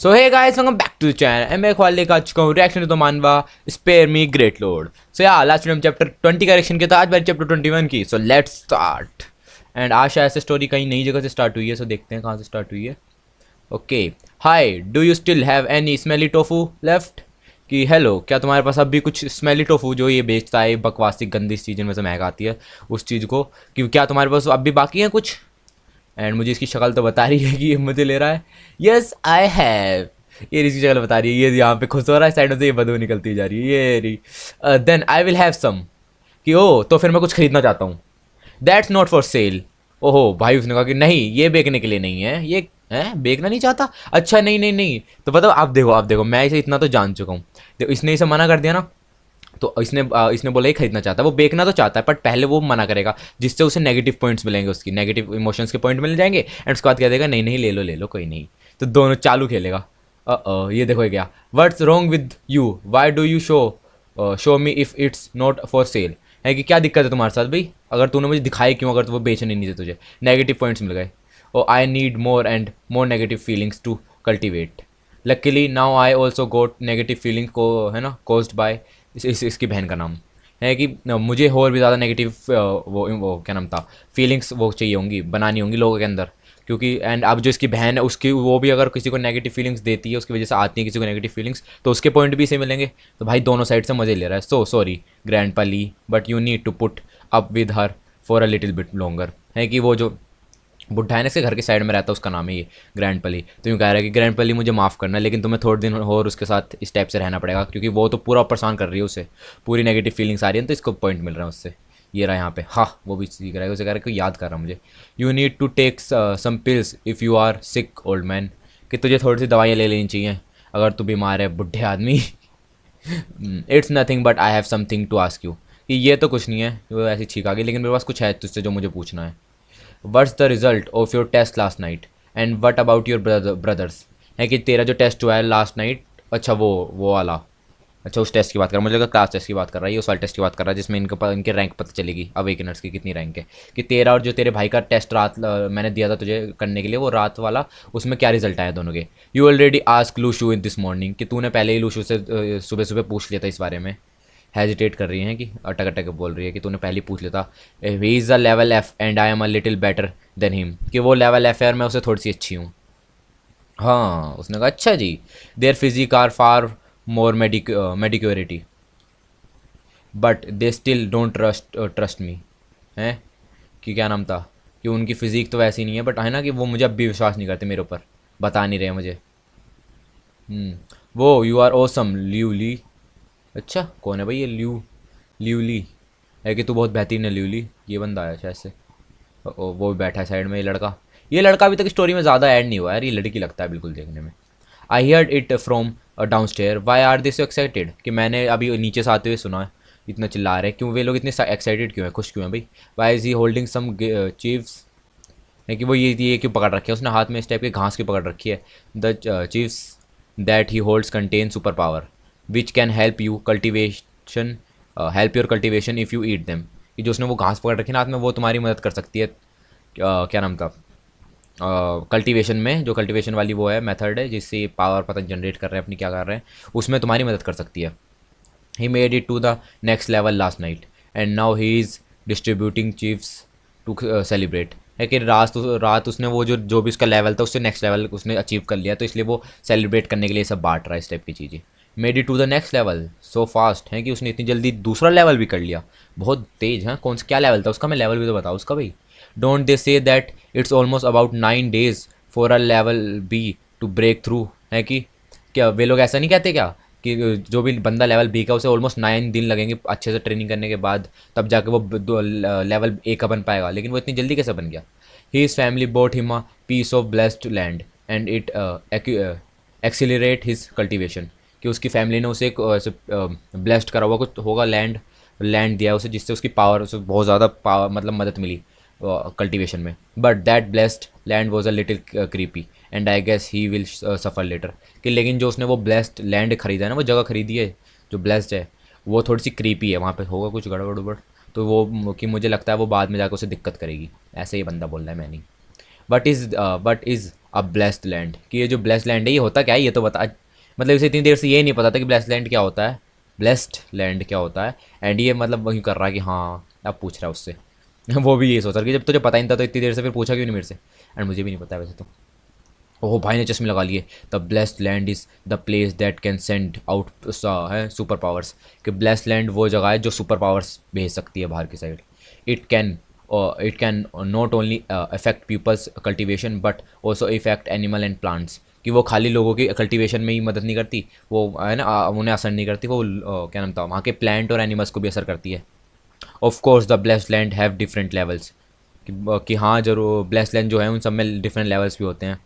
So hey guys welcome back to the channel. मैं ख्वाल लेकर आ चुका हूँ रिएक्शन तो मानवा spare me great lord. So yeah last video में चैप्टर 20 का रिएक्शन किया था, आज बारी चैप्टर 21 की। So let's start. एंड आज शायद से स्टोरी कहीं नई जगह से स्टार्ट हुई है, सो देखते हैं कहाँ से स्टार्ट हुई है। Okay, hi, do you still have any smelly tofu left? कि हेलो, क्या तुम्हारे पास अब भी कुछ स्मेली टोफू जो ये बेचता है, बकवासी गंदी चीज़ में से महक आती है उस चीज़ को, कि क्या तुम्हारे पास अब भी बाकी है कुछ? एंड मुझे इसकी शक्ल तो बता रही है कि ये मुझे ले रहा है। यस आई हैव, ये इसकी शक्ल बता रही है। ये यहाँ पे खुश हो रहा है, साइडों से ये बदबू निकलती जा रही है। ये रही। Then I will have some, कि ओ तो फिर मैं कुछ खरीदना चाहता हूँ। That's not for sale. ओहो भाई, उसने कहा कि नहीं, ये बेचने के लिए नहीं है। ये है बेचना नहीं चाहता? अच्छा नहीं नहीं नहीं, तो बताओ। आप देखो मैं इसे इतना तो जान चुका हूँ। तो इसने इसे मना कर दिया ना, तो इसने बोला ही खरीदना चाहता है। वो बेचना तो चाहता है, बट पहले वो मना करेगा, जिससे उसे नेगेटिव पॉइंट्स मिलेंगे, उसकी नेगेटिव इमोशंस के पॉइंट मिल जाएंगे। एंड उसके बाद कह देगा नहीं नहीं, ले लो कोई नहीं। तो दोनों चालू खेलेगा। ये देखो ये क्या, what's wrong with you, why do you show me if it's not for cell? है कि क्या दिक्कत है तुम्हारे साथ भाई? अगर तूने मुझे दिखाई क्यों, अगर तो वो बेचने नहीं थे तुझे, नेगेटिव पॉइंट्स मिल गए। Oh I need more and more negative feelings to cultivate. Luckily now I also got negative feeling को, है ना, कॉज्ड बाय इसकी बहन का नाम है कि मुझे और भी ज़्यादा नेगेटिव वो क्या नाम था, फीलिंग्स वो चाहिए होंगी, बनानी होंगी लोगों के अंदर। क्योंकि एंड अब जो इसकी बहन है, उसकी वो भी अगर किसी को नेगेटिव फीलिंग्स देती है, उसकी वजह से आती है किसी को नेगेटिव फीलिंग्स, तो उसके पॉइंट भी इसे मिलेंगे। तो भाई दोनों साइड से मज़े ले रहा है। So sorry grandly, but you need to put up with her for a little bit longer. है कि वो जो बुढ़ा है ना, इसके घर के साइड में रहता है, उसका नाम है ये ग्रैंड पली। तो यूँ कह रहा है कि ग्रैंड पली मुझे माफ़ करना, लेकिन तुम्हें थोड़े दिन और उसके साथ इस टाइप से रहना पड़ेगा, क्योंकि वो तो पूरा परेशान कर रही है उसे, पूरी नेगेटिव फीलिंग्स आ रही है, तो इसको पॉइंट मिल रहा है उससे। ये रहा यहाँ पे, हाँ वो भी सीख रहा है, उसे कह रहा है कि याद कर रहा मुझे। You need to take some pills if you are sick old man, कि तुझे थोड़ी सी दवाइयाँ ले लेनी चाहिए अगर तू बीमार है बुढ़े आदमी। It's nothing but I have something to ask you, कि ये तो कुछ नहीं है, वो ऐसी छींक आ गई, लेकिन मेरे पास कुछ है तुझसे जो मुझे पूछना है। What's the result of your test last night and what about your brothers? है कि तेरा जो टेस्ट हुआ है लास्ट नाइट, अच्छा वो वाला, अच्छा उस टेस्ट की बात कर रहा है, मुझे लगा क्लास टेस्ट की बात कर रहा है, ये उस वाले टेस्ट की बात कर रहा है जिसमें इनके रैंक पता चलेगी अवेकनर्स की कितनी रैंक है। कि तेरा और जो तेरे भाई का टेस्ट रात मैंने दिया था तुझे करने के लिए, वो रात वाला, उसमें क्या रिजल्ट आया दोनों के? You already ask Lushu in this morning, कि तूने पहले ही लूशू से सुबह सुबह पूछ लिया था इस बारे में। हेजिटेट कर रही हैं, कि अटक अटक बोल रही है कि तूने पहले ही पूछ लिया था। He is a level F and I am a little better than him, कि वो लेवल एफ है और मैं उससे थोड़ी सी अच्छी हूँ। हाँ उसने कहा अच्छा जी। Their physique are far more mediocrity, but they still don't trust me. हैं कि क्या नाम था, कि उनकी फ़िज़ीक तो वैसी नहीं है, बट है ना कि वो मुझे अब भी विश्वास नहीं करते मेरे ऊपर, बता नहीं रहे मुझे। वो यू आर ओसम ल्यूली। अच्छा कौन है भाई ये ल्यूली? है कि तू बहुत बेहतरीन है ल्यूली, ये बंदा आया शायद से। वो भी बैठा है साइड में, ये लड़का। ये लड़का अभी तक स्टोरी में ज़्यादा ऐड नहीं हुआ यार, ये लड़की लगता है बिल्कुल देखने में। I heard it from down stair, why are this excited, कि मैंने अभी नीचे से आते हुए सुना है, इतना चिल्ला रहे हैं क्यों वे लोग, इतने एक्साइटेड क्यों है, खुश क्यों है भाई? Why is he holding some chives? है कि वो ये क्यों पकड़ रखी है उसने हाथ में, इस टाइप की घास की पकड़ रखी है। The chives that he holds contain super power which can help your cultivation if you eat them, कि जो उसने वो घास पकड़ रखी है ना हाथ में, वो तुम्हारी मदद कर सकती है। क्या नाम था, कल्टीवेशन में, जो कल्टीवेशन वाली वो है मेथड है जिससे पावर पता जनरेट कर रहे हैं अपनी, क्या कर रहे हैं, उसमें तुम्हारी मदद कर सकती है। He made it to the next level last night and now he is distributing chiefs to celebrate. है कि रात उसने वो जो भी उसका लेवल था उससे नेक्स्ट लेवल उसने अचीव कर लिया, तो इसलिए वो सेलिब्रेट करने के लिए सब बांट रहा है, इस टाइप की चीज़ें। Made it to the next level so fast, है कि उसने इतनी जल्दी दूसरा लेवल भी कर लिया, बहुत तेज है। कौन सा क्या लेवल था उसका, मैं लेवल भी तो बताऊँ उसका भाई। Don't they say that it's almost about 9 days for a level B to break through? है कि क्या वे लोग ऐसा नहीं कहते क्या, कि जो भी बंदा लेवल बी का उसे ऑलमोस्ट 9 दिन लगेंगे अच्छे से ट्रेनिंग करने के बाद, तब जाके वो लेवल ए का बन पाएगा, लेकिन वो इतनी जल्दी कैसे बन गया? His family bought him a piece of blessed land and it accelerate his cultivation, कि उसकी फैमिली ने उसे एक ब्लेस्ड करा हुआ कुछ होगा लैंड लैंड दिया उसे, जिससे उसकी पावर, उसे बहुत ज़्यादा पावर मतलब मदद मिली कल्टीवेशन में। But that blessed land was a little creepy and I guess he will suffer later, कि लेकिन जो उसने वो ब्लेस्ड लैंड खरीदा है ना, वो जगह खरीदी है जो ब्लेस्ड है, वो थोड़ी सी क्रीपी है, वहाँ पे होगा कुछ गड़बड़ उड़बड़, तो वो कि मुझे लगता है वो बाद में जाकर उसे दिक्कत करेगी। ऐसे ही बंदा बोल रहा है, मैं नहीं। But is a blessed land, कि ये जो ब्लेस्ड लैंड है ये होता क्या है, ये तो बता, मतलब इसे इतनी देर से ये नहीं पता था कि ब्लेस्ड लैंड क्या होता है, ब्लेस्ड लैंड क्या होता है। एंड ये मतलब वही कर रहा है कि हाँ, अब पूछ रहा है उससे। वो भी ये सोच रहा है कि जब तुझे पता ही नहीं था तो इतनी देर से फिर पूछा क्यों नहीं मेरे से। एंड मुझे भी नहीं पता है वैसे तो। ओह भाई ने चश्मे लगा लिए। The blessed land is the place that can send out है सुपर पावर्स, कि ब्लेस्ड लैंड वो जगह है जो सुपर पावर्स भेज सकती है बाहर की side. It can it can not only affect peoples cultivation but also effect animal and plants, कि वो खाली लोगों की कल्टिवेशन में ही मदद नहीं करती, वो है ना उन्हें असर नहीं करती, वो क्या नाम था वहाँ के प्लांट और एनिमल्स को भी असर करती है। Of course the blessed land have different levels, कि हाँ जरूर ब्लेस्ड लैंड जो है उन सब में डिफरेंट लेवल्स भी होते हैं,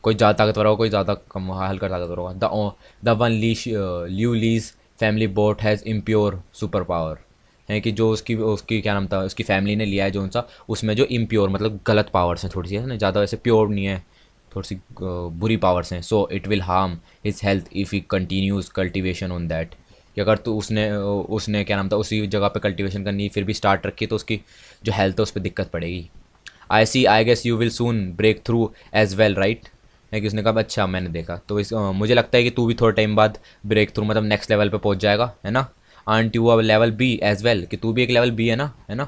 कोई ज़्यादा ताकतवर होगा, कोई ज़्यादा कम हल्का ताकतवर होगा। The one Liu Li's family boat has impure super power, है कि जो उसकी उसकी क्या नाम था उसकी फैमिली ने लिया है जो उनसा, उसमें जो इम्प्योर मतलब गलत पावर्स हैं थोड़ी सी, है ना, ज़्यादा वैसे प्योर नहीं है, थोड़ी सी बुरी पावर्स हैं। So it will harm his health if he continues cultivation on that, कि अगर तो उसने उसने क्या नाम था उसी जगह पे कल्टिवेशन करनी फिर भी स्टार्ट रखी तो उसकी जो हेल्थ है उस पर दिक्कत पड़ेगी। I guess you will soon break through as well right, है कि उसने कहा अच्छा मैंने देखा तो मुझे लगता है कि तू भी थोड़े टाइम बाद ब्रेक थ्रू मतलब नेक्स्ट लेवल पे पहुंच जाएगा, है ना। Aren't you a level B as well, कि तू भी एक लेवल बी है ना, है ना।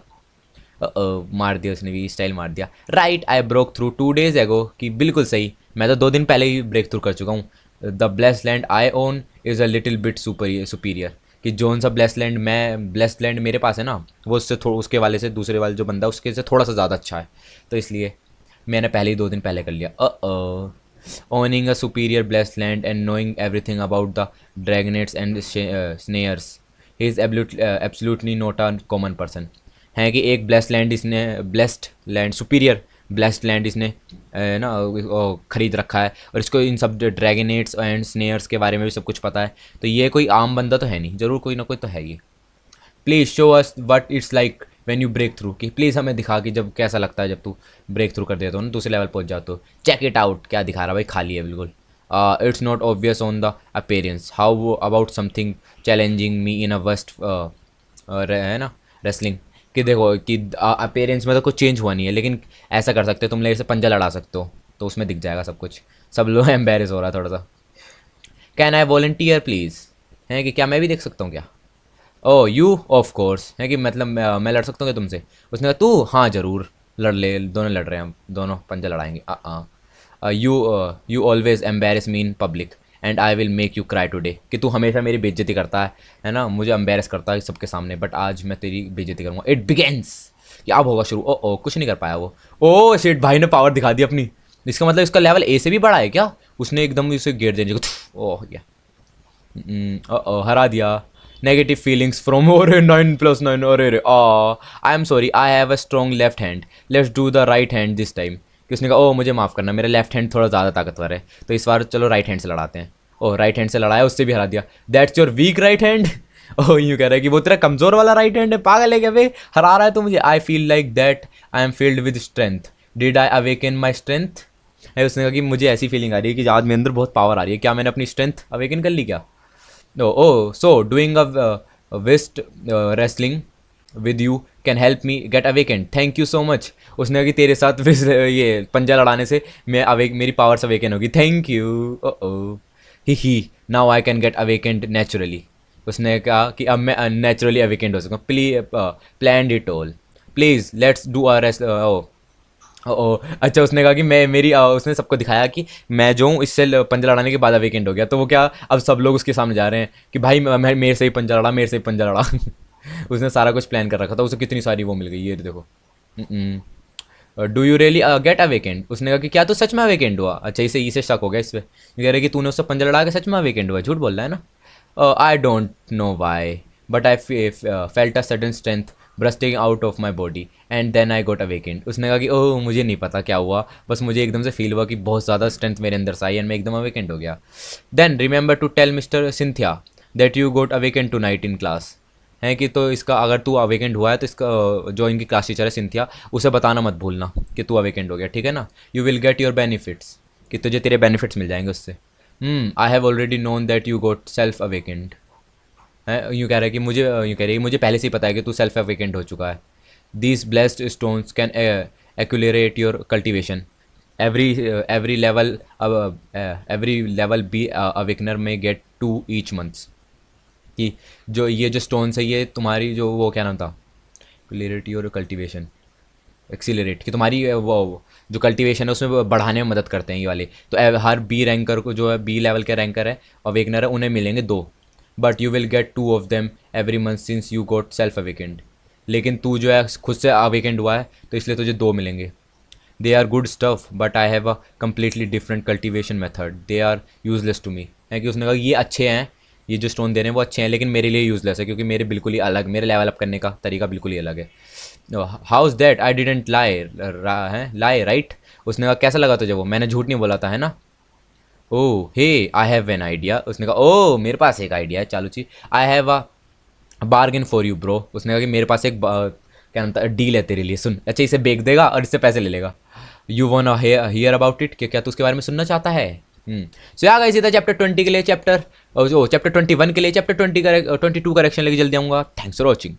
मार दिया उसने भी, स्टाइल मार दिया। Right I broke through 2 days एगो, कि बिल्कुल सही, मैं तो 2 दिन पहले ही ब्रेक थ्रू कर चुका हूँ। The blessed land I own is a little bit superior, कि जोन सा ब्लेस्ड लैंड मेरे पास है ना, वो उससे उसके वाले से दूसरे वाले जो बंदा उसके से थोड़ा सा ज़्यादा अच्छा है, तो इसलिए मैंने पहले ही 2 दिन पहले कर लिया। Owning a superior blessed land and knowing everything about the dragons and snares, he is absolutely not a common person, है कि एक blessed land superior blessed land इसने ना खरीद रखा है, और इसको इन सब ड्रैगनेट्स एंड स्नेयर्स के बारे में भी सब कुछ पता है, तो ये कोई आम बंदा तो है नहीं, ज़रूर कोई ना कोई तो है ये। Please show us what it's like when you break through, कि प्लीज़ हमें दिखा कि जब कैसा लगता है जब तू ब्रेक थ्रू कर देता हो ना, दूसरे लेवल पहुंच जाते हो। चेक इट आउट, क्या दिखा रहा भाई, खाली है बिल्कुल। It's not obvious on the appearance how about something challenging me in a wrist है ना रेसलिंग, कि देखो कि अपेरेंस में तो कुछ चेंज हुआ नहीं है, लेकिन ऐसा कर सकते हो तुम मेरे से पंजा लड़ा सकते हो, तो उसमें दिख जाएगा सब कुछ। सब लोग एम्बेरस हो रहा है थोड़ा सा। कैन आई वॉलंटियर प्लीज़, है कि क्या मैं भी देख सकता हूँ क्या। ओ यू ऑफ कोर्स, है कि मतलब मैं लड़ सकता हूँ क्या तुमसे। उसने कहा तू, हाँ ज़रूर लड़ ले, दोनों लड़ रहे हैं हम, दोनों पंजा लड़ाएंगे। You always embarrass me in public and I will make you cry today, कि तू हमेशा मेरी बेइज्जती करता है ना, मुझे एम्बेरस करता है सबके सामने, बट आज मैं तेरी बेइज्जती करूँगा। इट बिगेंस, कि अब होगा शुरू। ओ कुछ नहीं कर पाया वो। ओ शिट, भाई ने पावर दिखा दी अपनी, इसका मतलब इसका लेवल ए से भी बड़ा है क्या, उसने एकदम इसे गेट देने को। ओह या हरा दिया। नेगेटिव फीलिंग्स फ्रॉम और 9+9, अरे I am sorry I have a strong left hand, let's do the right hand this time, कि उसने कहा ओ मुझे माफ़ करना, मेरा लेफ्ट हैंड थोड़ा ज़्यादा ताकतवर है, तो इस बार चलो राइट हैंड से लड़ाते हैं। ओह राइट हैंड से लड़ाया, उससे भी हरा दिया। That's your weak right hand. Oh यूँ कह रहा है कि वो तेरा कमज़ोर वाला राइट हैंड है, पागल है क्या बे, हरा रहा है तो मुझे। I feel like that I am field with strength, did I awaken my strength, है उसने कहा कि मुझे ऐसी फीलिंग आ रही है कि आज मेरे अंदर बहुत पावर आ रही है, क्या मैंने अपनी स्ट्रेंथ अवेकन कर ली क्या। So doing a wrist wrestling with you can help me get awakened. Thank you so much. उसने कहा कि तेरे साथ ये पंजा लड़ाने से मेरी पावर्स अवेकन होगी। Thank you. He now I can get awakened naturally. उसने कहा कि अब मैं नेचुरली अवेकेंड हो सकूँ। Plan it all, please let's do a rest. ओ अच्छा, उसने कहा कि उसने सबको दिखाया कि मैं जो हूँ इससे पंजा लड़ाने के बाद वीकेंड हो गया, तो वो क्या अब सब लोग उसके सामने जा रहे हैं कि भाई मेरे से ही पंजा लड़ा, मेरे से ही पंजा लड़ा। उसने सारा कुछ प्लान कर रखा था, उसे कितनी सारी वो मिल गई, ये देखो। Do you really get a weekend, उसने कहा कि क्या तू सच में वीकेंड हुआ। अच्छा इसे शक हो गया इस पर, कह रहे कि तूने उससे पंजा लड़ा के सच में वीकेंड हुआ, झूठ बोल रहा है ना। I don't know why but I felt a sudden strength bursting out of my body and then I got awakened. उसने कहा कि ओह मुझे नहीं पता क्या हुआ, बस मुझे एकदम से फील हुआ कि बहुत ज़्यादा स्ट्रेंथ मेरे अंदर से आई एंड मैं एकदम अवेकेंड हो गया। Then remember to tell mister Cynthia that you got awakened tonight in class, है कि तो इसका अगर तू अवेकेंड हुआ है तो इसका जो इनकी क्लास टीचर है सिंथिया, उसे बताना मत भूलना कि तू अवेकेंड हो गया, ठीक है ना। You will get your benefits, कि तुझे तेरे बेनिफिट्स मिल जाएंगे उससे। I have already known that you goat self awakened, है यूँ कह रहा है कि मुझे यूँ कह रही है मुझे पहले से ही पता है कि तू सेल्फ अवेकेंड हो चुका है। These blessed stones can accelerate your cultivation every level be awakener may get 2 each months. कि जो ये जो स्टोन्स है ये तुम्हारी जो वो क्या नाम था, एक्यूलरेट योर कल्टिवेशन, एक्सीलरेट, कि तुम्हारी वो जो कल्टीवेशन है उसमें बढ़ाने में मदद करते हैं ये वाले। तो हर बी रैंकर को, जो है बी लेवल के रैंकर है अवेकनर है, उन्हें मिलेंगे 2, but you will get 2 of them every month since you got self awakened. लेकिन तू जो है खुद से अवेकेंड हुआ है तो इसलिए तुझे 2 मिलेंगे। They are good stuff but I have a completely different cultivation method, they are useless to me. है कि उसने कहा ये अच्छे हैं, ये जो स्टोन दे रहे हैं वो अच्छे हैं, लेकिन मेरे लिए यूजलेस है क्योंकि मेरे बिल्कुल ही अलग, मेरे लेवल अप करने का तरीका बिल्कुल ही अलग है। How is that I didn't lie है लाई राइट। उसने कहा कैसा लगा तुझे वो, मैंने झूठ नहीं बोला था है ना। ओह हे आई हैव एन आइडिया। उसने कहा ओह मेरे पास एक आइडिया है चालू ची, आई have a bargain for you bro. उसने कहा कि मेरे पास एक क्या नाम था डील है तेरे लिए, सुन। अच्छा इसे बेच देगा और इससे पैसे ले लेगा। You want here about it, क्या तू उसके बारे में सुनना चाहता है। सो या गाइस, ये था चैप्टर 20 के लिए, चैप्टर 21 के लिए चैप्टर 22 करेक्शन लेके जल्दी आऊँगा। Thanks for watching.